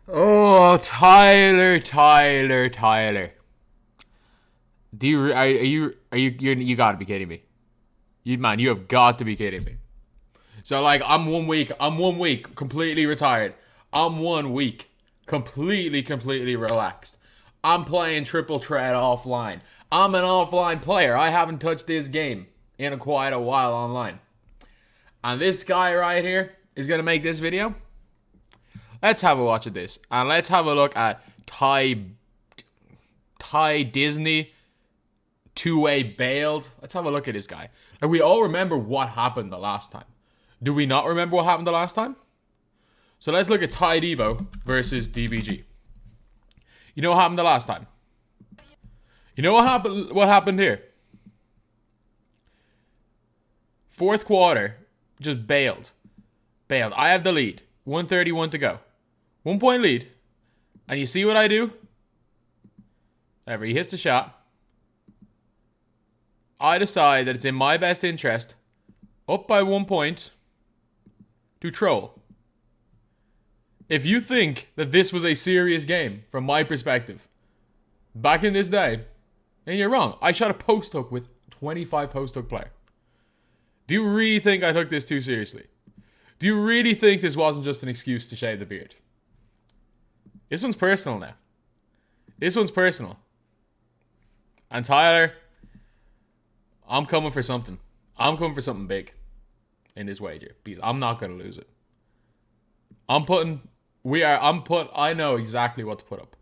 Oh, Tyler. You gotta be kidding me. You have got to be kidding me. So like, I'm 1 week completely retired. I'm 1 week completely relaxed. I'm playing triple threat offline. I'm an offline player. I haven't touched this game in quite a while online. And this guy right here is gonna make this video. Let's have a watch of this, and let's have a look at Ty Disney two-way bailed. Let's have a look at this guy. Like, we all remember what happened the last time. Do we not remember what happened the last time? So let's look at tydebo versus DBG. You know what happened the last time? You know what happened? What happened here? Fourth quarter, just bailed. I have the lead. 1:31 to go. 1 point lead. And you see what I do? Whenever he hits the shot, I decide that it's in my best interest, up by 1 point, to troll. If you think that this was a serious game, from my perspective, back in this day, then you're wrong. I shot a post hook with 25 post hook player. Do you really think I took this too seriously? Do you really think this wasn't just an excuse to shave the beard? This one's personal now. This one's personal. And Tyler, I'm coming for something. I'm coming for something big in this wager, because I'm not going to lose it. I know exactly what to put up.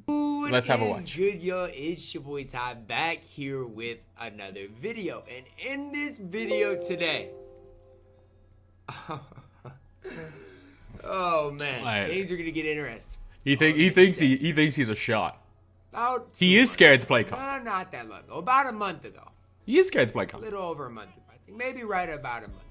Let's have a watch. Good, yo, it's your boy Ty back here with another video. And in this video today, oh man, things are gonna get interesting. He thinks he's a shot. He is scared to play comp. Not that long ago. About a month ago. He is scared to play comp. A little over a month ago, I think. Maybe right about a month ago.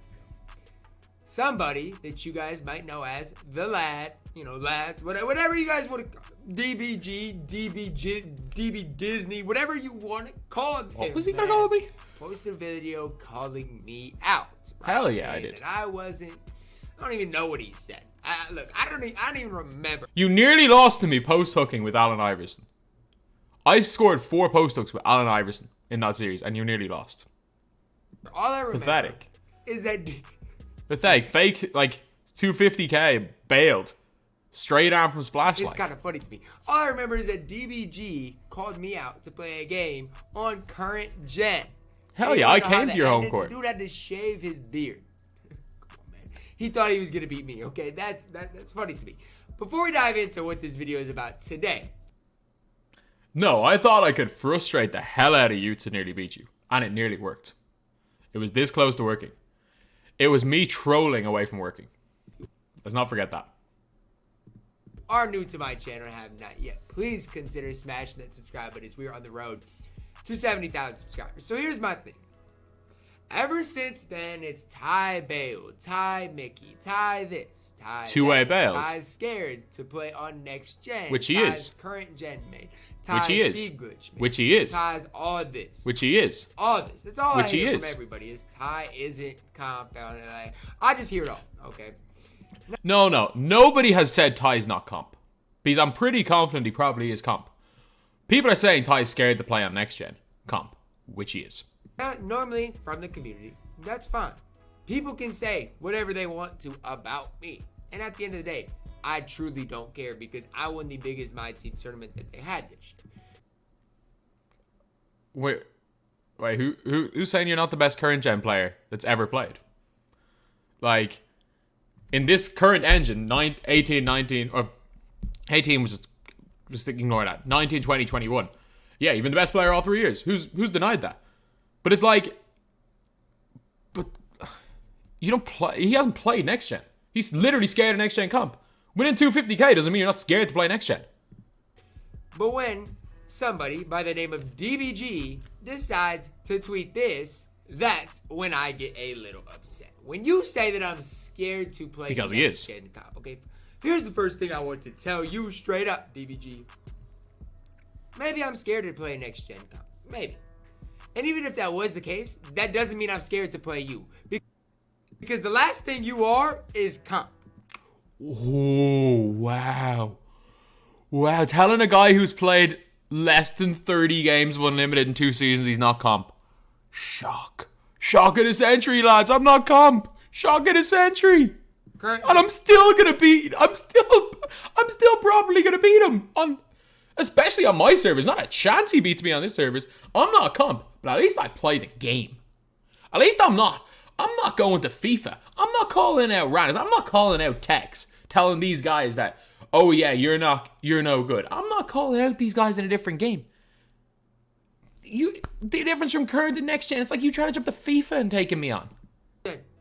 Somebody that you guys might know as the lad, lads, whatever you guys want to call DBG, DB Disney, whatever you want to call him. What was he gonna call me? Posted a video calling me out. Right? Hell yeah, I did. I don't even know what he said. I don't even remember. You nearly lost to me post hooking with Allen Iverson. I scored 4 post hooks with Allen Iverson in that series, and you nearly lost. All I remember Pathetic. Is that pathetic. Fake, like 250k bailed. Straight arm from splash line. It's kind of funny to me. All I remember is that DBG called me out to play a game on current gen. Hell yeah, I came to your home court. The dude had to shave his beard. Come on, man. He thought he was gonna beat me. Okay, that's funny to me. Before we dive into what this video is about today. No, I thought I could frustrate the hell out of you to nearly beat you, and it nearly worked. It was this close to working. It was me trolling away from working. Let's not forget that. Are new to my channel and have not yet, please consider smashing that subscribe button as we are on the road to 70,000 subscribers. So here's my thing. Ever since then, it's Ty Bale, Ty Mickey, Ty this, Ty two-way that. Bale. Ty's scared to play on next gen. Which he Ty's is. Current gen made. Which he is. Speed glitch made. Which he is. Ty's all this. Which he is. All this. That's all Which I he hear is. from everybody is Ty isn't compound. I just hear it all. Okay. No. Nobody has said Ty's not comp. Because I'm pretty confident he probably is comp. People are saying Ty's scared to play on next gen comp, which he is. Normally, from the community, that's fine. People can say whatever they want to about me. And at the end of the day, I truly don't care because I won the biggest myteam tournament that they had this year. Wait, who's saying you're not the best current gen player that's ever played? Like, in this current engine, 18, 19, or 18 was just ignore that. 19, 20, 21. Yeah, even the best player all 3 years. Who's denied that? But it's like, but you don't play. He hasn't played next gen. He's literally scared of next gen comp. Winning 250k doesn't mean you're not scared to play next gen. But when somebody by the name of DBG decides to tweet this, that's when I get a little upset. When you say that I'm scared to play because next gen comp, okay? Here's the first thing I want to tell you straight up, DBG. Maybe I'm scared to play next gen comp. Maybe. And even if that was the case, that doesn't mean I'm scared to play you. Because the last thing you are is comp. Oh, wow. Wow, telling a guy who's played less than 30 games of Unlimited in 2 seasons he's not comp. Shock. Shock of the century, lads. I'm not comp. Shock of the century. And I'm still gonna beat. I'm still probably gonna beat him on, especially on my servers. Not a chance he beats me on this servers. I'm not comp, but at least I play the game. At least I'm not going to FIFA. I'm not calling out Ranners. I'm not calling out techs, telling these guys that, oh yeah, you're no good. I'm not calling out these guys in a different game. The difference from current to next gen, it's like you trying to jump to FIFA and taking me on.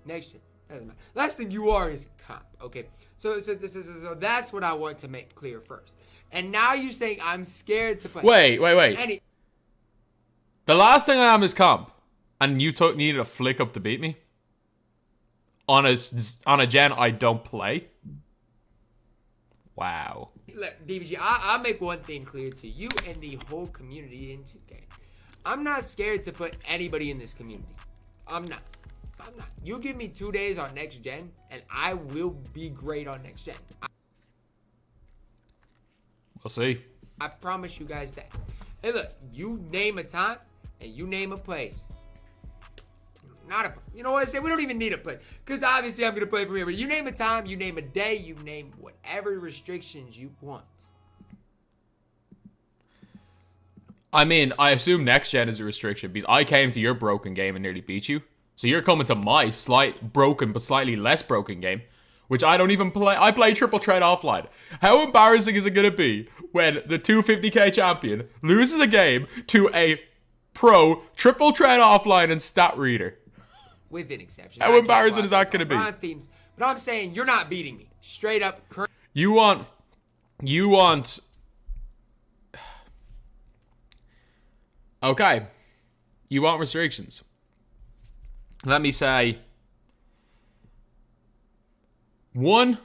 Next gen. Last thing you are is comp. Okay. So that's what I want to make clear first. And now you're saying I'm scared to play. Wait. The last thing I am is comp, and you needed a flick up to beat me on a gen I don't play. Wow. Look, DBG, I'll make one thing clear to you and the whole community in 2K. I'm not scared to put anybody in this community. I'm not. You give me 2 days on next gen, and I will be great on next gen. We'll see. I promise you guys that. Hey, look, you name a time and you name a place. You know what I say? We don't even need a place, because obviously I'm gonna play from here. But you name a time, you name a day, you name whatever restrictions you want. I mean, I assume next gen is a restriction because I came to your broken game and nearly beat you. So you're coming to my slight broken but slightly less broken game, which I don't even play. I play triple threat offline. How embarrassing is it going to be when the 250k champion loses a game to a pro triple threat offline and stat reader? With an exception. How embarrassing is that going to be? Bronze teams, but I'm saying you're not beating me. Straight up. You want... Okay. You want restrictions. Let me say 1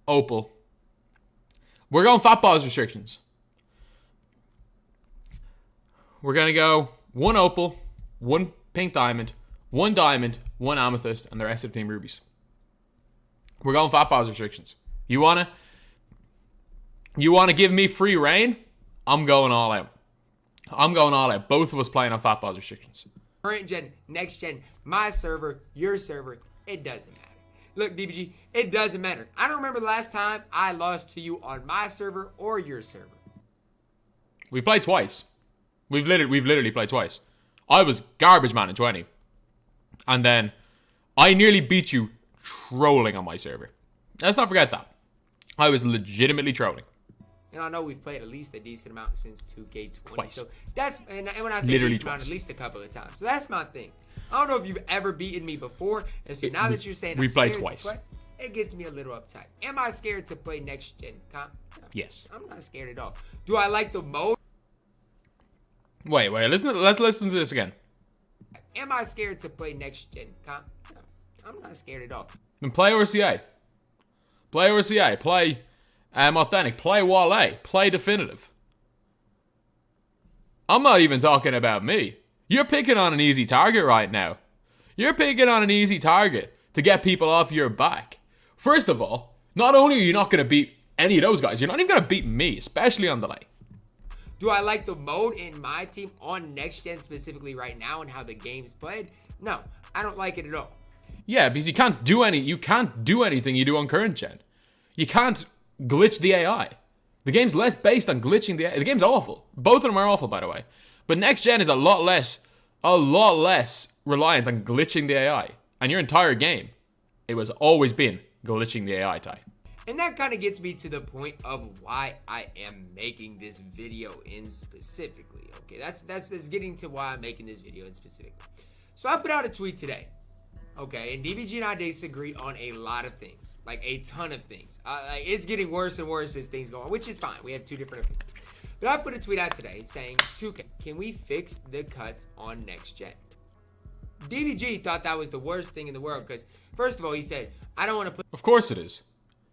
opal. We're going fat balls restrictions. We're going to go 1 opal, 1 pink diamond, 1 diamond, 1 amethyst, and the rest of team rubies. We're going fat balls restrictions. You wanna give me free reign? I'm going all out. Both of us playing on fat balls restrictions. Current gen, next gen, my server, your server, it doesn't matter. Look, DBG, it doesn't matter. I don't remember the last time I lost to you on my server or your server. We played twice. We've literally played twice. I was garbage man in 20. And then I nearly beat you trolling on my server. Let's not forget that. I was legitimately trolling. And I know we've played at least a decent amount since 2K20. Twice. So that's, and when I say literally decent amount, at least a couple of times. So that's my thing. I don't know if you've ever beaten me before. And so now that you're saying we I'm played scared twice. to play, it gets me a little uptight. Am I scared to play next gen comp? No, Yes. I'm not scared at all. Do I like the mode? Wait. Let's listen to this again. Am I scared to play next gen comp? No, I'm not scared at all. Then play OCA. Play OCA. Play authentic. Play Wale. Play definitive. I'm not even talking about me. You're picking on an easy target right now. You're picking on an easy target to get people off your back. First of all, not only are you not going to beat any of those guys, you're not even going to beat me, especially on delay. Do I like the mode in my team on next gen specifically right now and how the game's played? No, I don't like it at all. Yeah, because you can't do anything you do on current gen. You can't glitch the AI. The game's less based on glitching the AI. The game's awful. Both of them are awful, by the way. But next gen is a lot less reliant on glitching the AI. And your entire game, it was always been glitching the AI type. And that kind of gets me to the point of why I am making this video in specifically. Okay, that's getting to why I'm making this video in specifically. So I put out a tweet today. Okay, and DBG and I disagreed on a lot of things, like a ton of things. It's getting worse and worse as things go on, which is fine. We have two different opinions. But I put a tweet out today saying, 2K, can we fix the cuts on next gen? DBG thought that was the worst thing in the world because, first of all, he said, I don't want to put... Of course it is.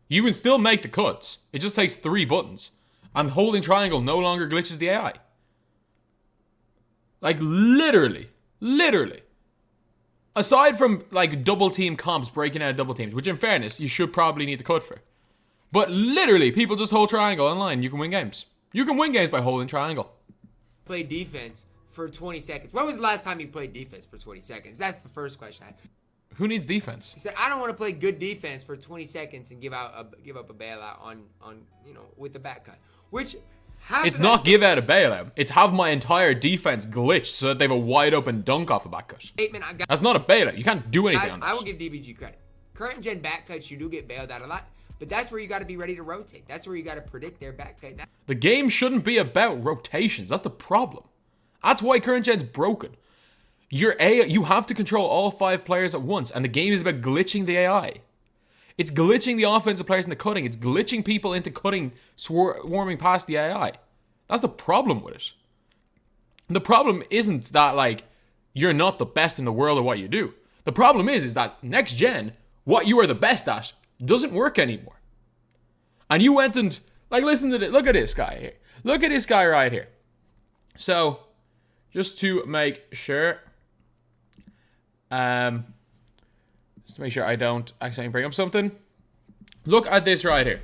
You can still make the cuts. It just takes 3 buttons. And holding triangle no longer glitches the AI. Like, literally. Aside from, like, double team comps breaking out of double teams, which in fairness, you should probably need to cut for. But literally, people just hold triangle online. You can win games. You can win games by holding triangle. Play defense for 20 seconds. When was the last time you played defense for 20 seconds? That's the first question I have. Who needs defense? He said, I don't want to play good defense for 20 seconds and give up a bailout on with the back cut. Which it's not give out a bailout. It's have my entire defense glitched so that they have a wide open dunk off a back cut. That's not a bailout. You can't do anything on that. I will give DBG credit. Current gen back cuts, you do get bailed out a lot. But that's where you got to be ready to rotate. That's where you got to predict their back cut. The game shouldn't be about rotations. That's the problem. That's why current gen's broken. You have to control all 5 players at once, and the game is about glitching the AI. It's glitching the offensive players into cutting. It's glitching people into cutting, swarming past the AI. That's the problem with it. The problem isn't that, like, you're not the best in the world at what you do. The problem is that next gen, what you are the best at, doesn't work anymore. And you went and, like, listen to this. Look at this guy here. Look at this guy right here. So, just to make sure, just to make sure I don't accidentally bring up something. Look at this right here.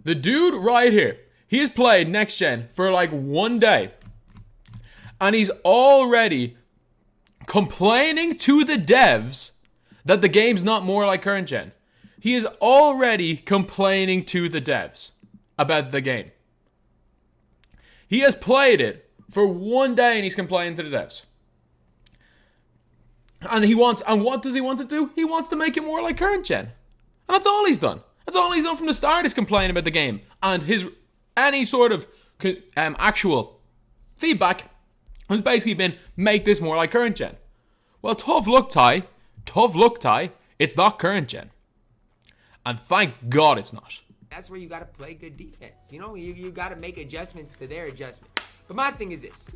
The dude right here, he's played next gen for like 1 day. And he's already complaining to the devs that the game's not more like current gen. He is already complaining to the devs about the game. He has played it for 1 day and he's complaining to the devs. And what does he want to do? He wants to make it more like current gen. And that's all he's done. That's all he's done from the start is complain about the game. And any sort of actual feedback has basically been, make this more like current gen. Well, tough luck, Ty. It's not current gen. And thank God it's not. That's where you got to play good defense. You got to make adjustments to their adjustment. But my thing is this.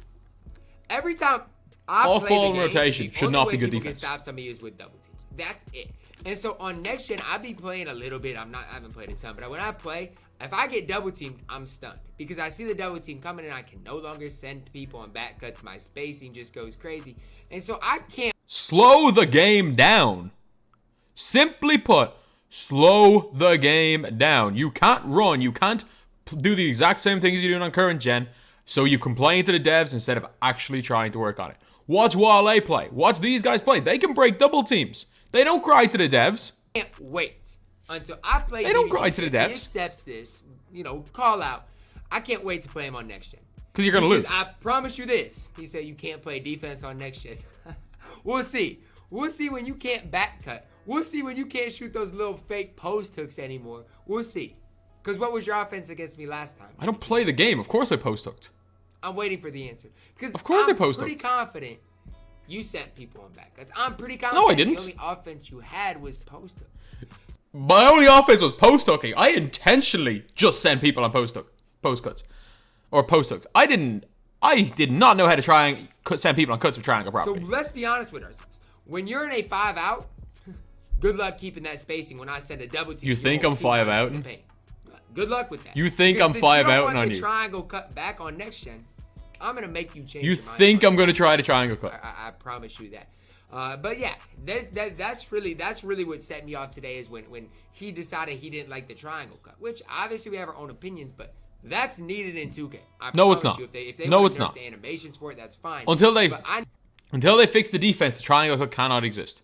Every time off-ball rotation should not be good defense. Can stop somebody is with double teams. That's it. And so on next gen, I be playing a little bit. I haven't played a ton, but when I play, if I get double teamed, I'm stunned because I see the double team coming and I can no longer send people on back cuts. My spacing just goes crazy, and so I can't slow the game down. Simply put, slow the game down. You can't run. You can't do the exact same things you're doing on current gen. So you complain to the devs instead of actually trying to work on it. Watch Wale play. Watch these guys play. They can break double teams. They don't cry to the devs. I can't wait until I play. They don't cry to the devs. If he accepts this, call out. I can't wait to play him on next gen. Because you're going to lose. I promise you this. He said you can't play defense on next gen. We'll see. We'll see when you can't back cut. We'll see when you can't shoot those little fake post hooks anymore. We'll see. Because what was your offense against me last time? I don't play the game. Of course I post hooked. I'm waiting for the answer. Because of course I'm I post pretty hooked. confident you sent people on back cuts. I'm pretty confident. No, I didn't. The only offense you had was post hooks. My only offense was post hooking. I intentionally just sent people on post cuts. Or post hooks. I did not know how to try and send people on cuts with triangle properly. So let's be honest with ourselves. When you're in a 5 out, good luck keeping that spacing when I send a double team. You think I'm 5 out? Good luck with that. You think I'm 5 out on you? Triangle cut back on next gen. I'm gonna make you change. You think I'm gonna try to triangle cut? I promise you that. But yeah, that's really what set me off today is when he decided he didn't like the triangle cut. Which obviously we have our own opinions, but that's needed in 2K. No, it's not. If they no, it's not. The animations for it, that's fine. Until they fix the defense, the triangle cut cannot exist.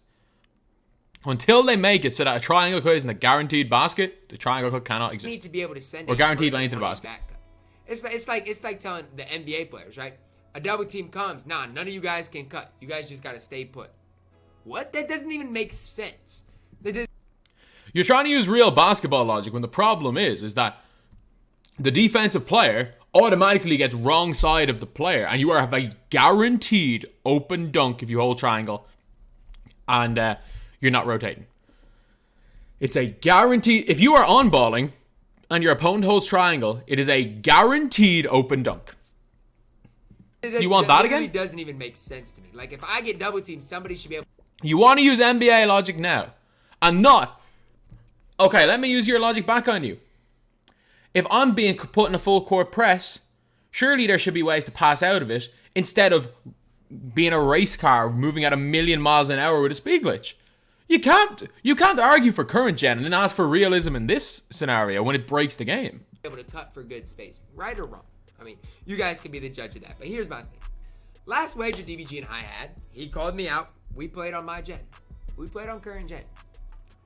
Until they make it so that a triangle cut isn't a guaranteed basket, the triangle cut cannot exist. You need to be able to send or guaranteed lane to the basket. It's like telling the NBA players, right? A double team comes, none of you guys can cut. You guys just gotta stay put. What? That doesn't even make sense. You're trying to use real basketball logic when the problem is that the defensive player automatically gets wrong side of the player, and you have a guaranteed open dunk if you hold triangle, and you're not rotating. It's a guaranteed. If you are on balling and your opponent holds triangle, it is a guaranteed open dunk. Do you want that again? It doesn't even make sense to me. Like if I get double teamed, somebody should be able. You want to use NBA logic now, and not. Okay, let me use your logic back on you. If I'm being put in a full court press, surely there should be ways to pass out of it instead of being a race car moving at 1,000,000 miles an hour with a speed glitch. You can't argue for current gen and then ask for realism in this scenario when it breaks the game. Able to cut for good spacing, right or wrong. I mean, you guys can be the judge of that. But here's my thing. Last wager DBG and I had, he called me out. We played on my gen. We played on current gen.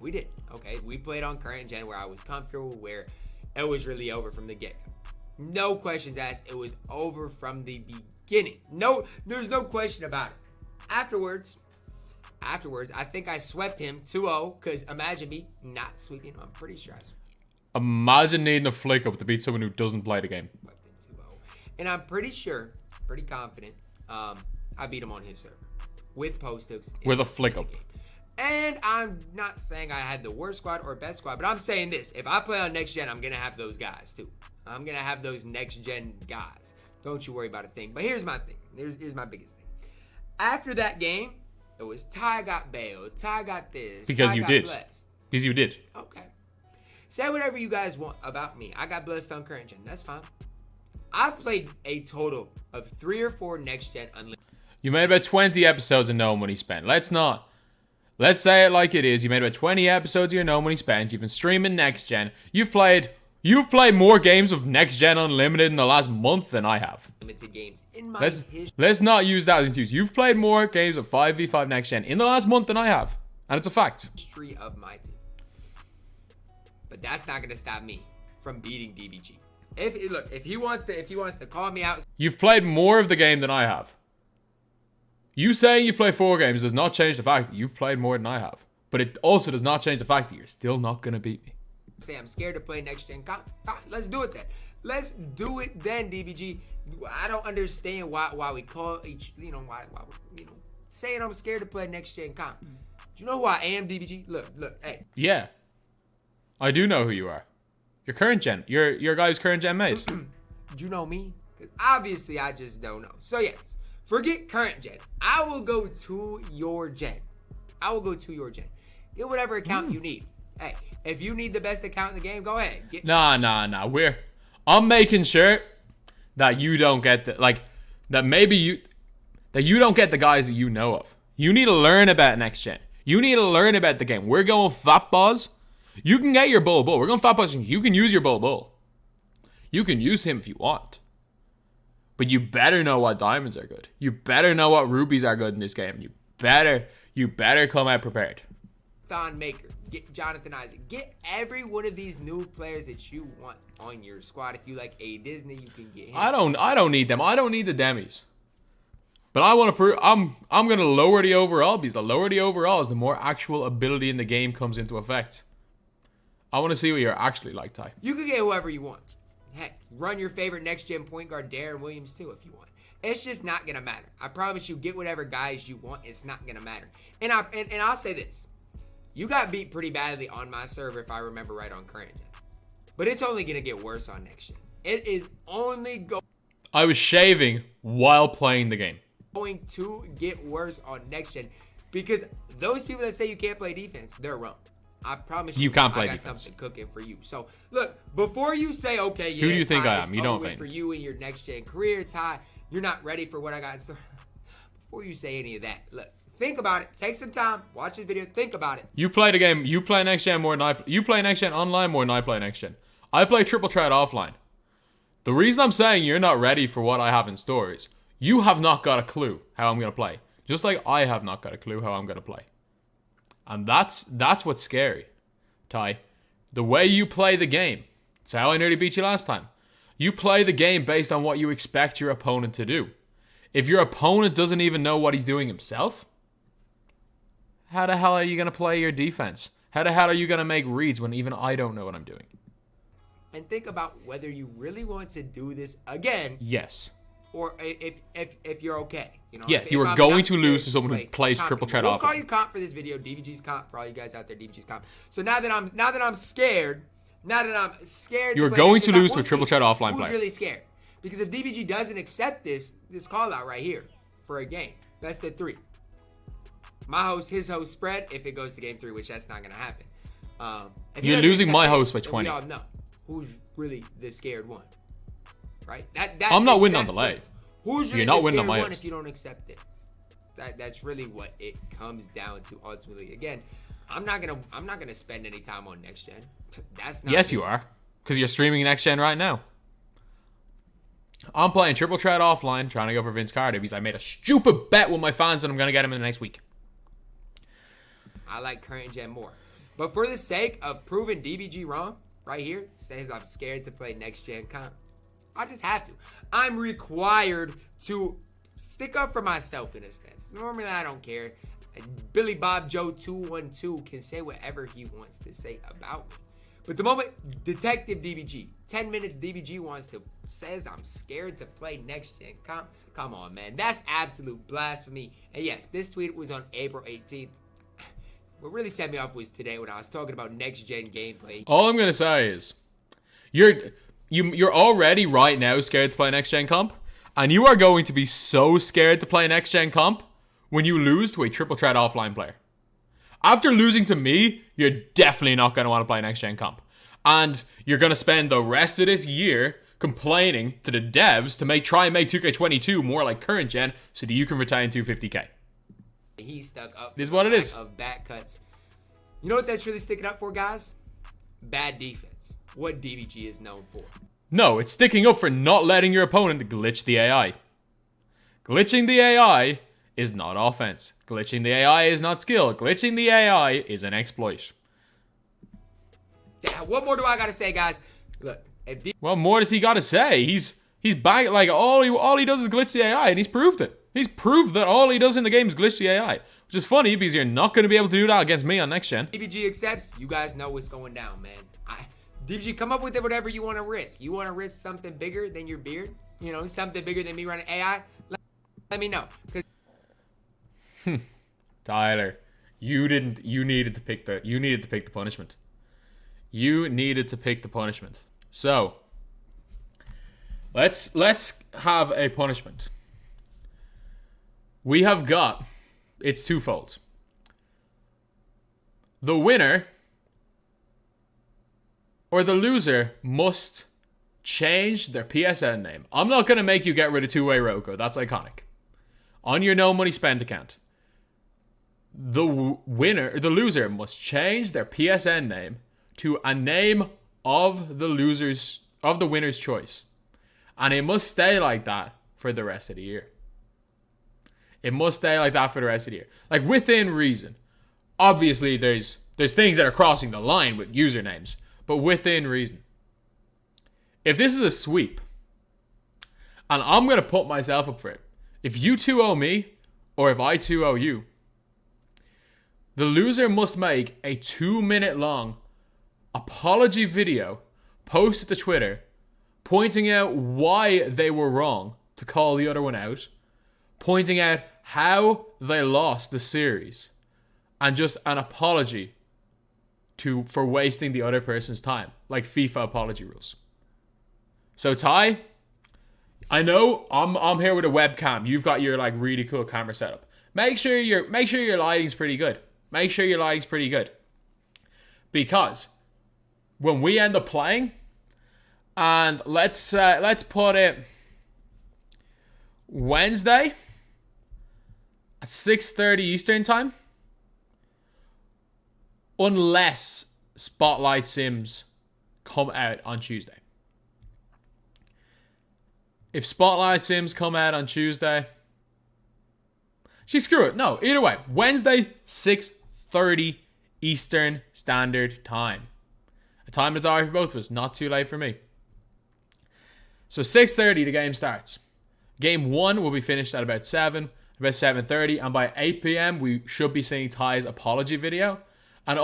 We did. Okay, we played on current gen where I was comfortable, where it was really over from the get-go. No questions asked. It was over from the beginning. No, there's no question about it. Afterwards, I think I swept him 2-0 because imagine me not sweeping him. I'm pretty sure I swept Imagine needing a flick up to beat someone who doesn't play the game. him 2-0. And I'm pretty sure, pretty confident, I beat him on his server with post hooks. With a flick up. And I'm not saying I had the worst squad or best squad, but I'm saying this. If I play on next gen, I'm going to have those guys too. I'm going to have those next gen guys. Don't you worry about a thing. But here's my thing. Here's my biggest thing. After that game, it was Ty got bailed. Ty got this. Because Ty you got did. Blessed. Because you did. Okay. Say whatever you guys want about me. I got blessed on current gen. That's fine. I've played a total of 3 or 4 next gen unlimited. You made about 20 episodes of No Money Spent. Let's say it like it is. You made about 20 episodes of your No Money Spent. You've been streaming next gen. You've played more games of next gen unlimited in the last month than I have. Games in my history. Let's not use that as an excuse. You've played more games of 5v5 next gen in the last month than I have. And it's a fact. History of my team. But that's not going to stop me from beating DBG. If he wants to call me out. You've played more of the game than I have. You saying you play 4 games does not change the fact that you've played more than I have. But it also does not change the fact that you're still not going to beat me. Say I'm scared to play next gen. Let's do it then. Let's do it then, DBG. I don't understand why we call each, why we're, saying I'm scared to play next gen comp. Do you know who I am, DBG? Look, hey. Yeah. I do know who you are. You're current gen. You're a guy's current gen mate. Do you know me? Because obviously I just don't know. So yes, forget current gen. I will go to your gen. Get whatever account you need. Hey, if you need the best account in the game, go ahead. Nah. I'm making sure that you don't get that you don't get the guys that you know of. You need to learn about next gen. You need to learn about the game. We're going Fat Boz. You can get your Bull. We're going Fat Boz. You can use your Bull. You can use him if you want. But you better know what diamonds are good. You better know what rubies are good in this game. You better come out prepared. Thon Maker, get Jonathan Isaac, get every one of these new players that you want on your squad. If you like a Disney, you can get him. I don't need them. I don't need the demis. But I want to prove I'm gonna lower the overall, because the lower the overall is the more actual ability in the game comes into effect. I want to see what you're actually like, Ty. You can get whoever you want. Heck, run your favorite next gen point guard, Darren Williams, too, if you want. It's just not gonna matter. I promise you, get whatever guys you want. It's not gonna matter. And I'll say this. You got beat pretty badly on my server, if I remember right, on current gen. But it's only going to get worse on next gen. It is only I was shaving while playing the game. Going to get worse on next gen. Because those people that say you can't play defense, they're wrong. I promise you, can't play I got defense. Something cooking for you. So, look, before you say, okay, yeah, who do you think Ty, I am? You don't think. For you in your next gen career, Ty, you're not ready for what I got in store. Before you say any of that, look. Think about it. Take some time. Watch this video. Think about it. You play the game. You play next gen more than I play. You play next gen online more than I play next gen. I play triple threat offline. The reason I'm saying you're not ready for what I have in store is you have not got a clue how I'm going to play. Just like I have not got a clue how I'm going to play. And that's what's scary, Ty. The way you play the game. It's how I nearly beat you last time. You play the game based on what you expect your opponent to do. If your opponent doesn't even know what he's doing himself, how the hell are you going to play your defense? How the hell are you going to make reads when even I don't know what I'm doing? And think about whether you really want to do this again. Yes. Or if you're okay. Yes, you are going to lose to someone who plays triple threat We'll offense. call you comp for this video. DVG's comp for all you guys out there. DVG's comp. So now that I'm scared. You're going to lose to a triple threat offline player. Who's really scared? Because if DVG doesn't accept this call out right here for a game, best of 3. My host, his host spread if it goes to game 3, which that's not going to happen. You're losing my host by 20. We all know who's really the scared one, right? I'm not winning on delay. Who's really You're not the winning on scared my one host. if you don't accept it? That's really what it comes down to ultimately. Again, I'm not gonna spend any time on next gen. That's not. Yes, you are, because you're streaming next gen right now. I'm playing triple threat offline, trying to go for Vince Carter because I made a stupid bet with my fans and I'm gonna get him in the next week. I like current gen more, but for the sake of proving DBG wrong, right here says I'm scared to play next gen comp. I just have to. I'm required to stick up for myself in a sense. Normally I don't care. Billy Bob Joe 212 can say whatever he wants to say about me. But the moment Detective DBG, 10 minutes DBG says I'm scared to play next gen comp. Come on, man. That's absolute blasphemy. And yes, this tweet was on April 18th. What really set me off was today when I was talking about next gen gameplay. All I'm gonna say is, you're already right now scared to play next gen comp, and you are going to be so scared to play next gen comp when you lose to a triple threat offline player. After losing to me, you're definitely not going to want to play next gen comp. And you're going to spend the rest of this year complaining to the devs to try and make 2K22 more like current gen so that you can retain 250k. He's stuck up. It is what it is. Of back cuts. You know what that's really sticking up for, guys? Bad defense. What DBG is known for. No, it's sticking up for not letting your opponent glitch the AI. Glitching the AI is not offense. Glitching the AI is not skill. Glitching the AI is an exploit. What more do I gotta say, guys? Look, what more does he gotta say? He's back, like all he does is glitch the AI, and he's proved it. He's proved that all he does in the game is glitch the AI, which is funny because you're not gonna be able to do that against me on next gen. DBG accepts. You guys know what's going down, man. DBG, come up with it, whatever you want to risk. You want to risk something bigger than your beard? You know, something bigger than me running AI? Let me know. Tyler, you needed to pick the punishment. You needed to pick the punishment. So, let's have a punishment. We have got, it's twofold. The winner or the loser must change their PSN name. I'm not going to make you get rid of two-way Roko. That's iconic. On your no money spend account, the loser must change their PSN name to a name of the winner's choice. And it must stay like that for the rest of the year. It must stay like that for the rest of the year. Like, within reason. Obviously, there's things that are crossing the line with usernames, but within reason. If this is a sweep, and I'm going to put myself up for it, if you two owe me, or if I two owe you, the loser must make a 2-minute long apology video posted to Twitter pointing out why they were wrong to call the other one out, pointing out how they lost the series, and just an apology for wasting the other person's time, like FIFA apology rules. So Ty, I know I'm here with a webcam. You've got your like really cool camera setup. Make sure your lighting's pretty good. Make sure your lighting's pretty good. Because when we end up playing, and let's put it Wednesday at 6:30 Eastern time, unless Spotlight Sims come out on Tuesday. If Spotlight Sims come out on Tuesday, screw it. No, either way, Wednesday 6:30 Eastern Standard Time. A time that's alright for both of us, not too late for me. So 6:30 the game starts. Game 1 will be finished at about 7:30, and by 8 p.m. we should be seeing Ty's apology video, and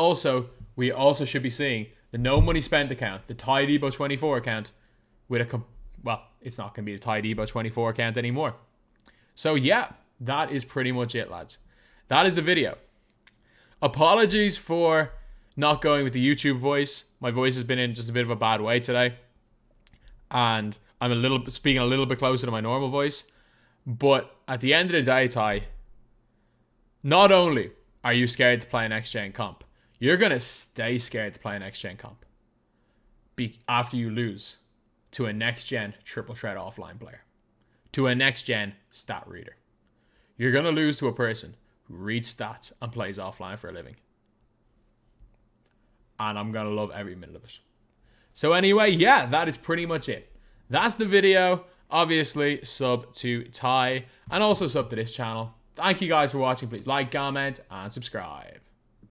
we also should be seeing the no money spent account, the tydebo 24 account, with it's not going to be the tydebo 24 account anymore. So yeah, that is pretty much it, lads. That is the video. Apologies for not going with the YouTube voice. My voice has been in just a bit of a bad way today, and I'm speaking a little bit closer to my normal voice. But at the end of the day, Ty, not only are you scared to play an next-gen comp, you're going to stay scared to play an next-gen comp after you lose to a next-gen triple threat offline player, to a next-gen stat reader. You're going to lose to a person who reads stats and plays offline for a living. and I'm gonna love every minute of it. So anyway, yeah, that is pretty much it. That's the video. Obviously, sub to Ty, and also sub to this channel. Thank you guys for watching. Please like, comment, and subscribe.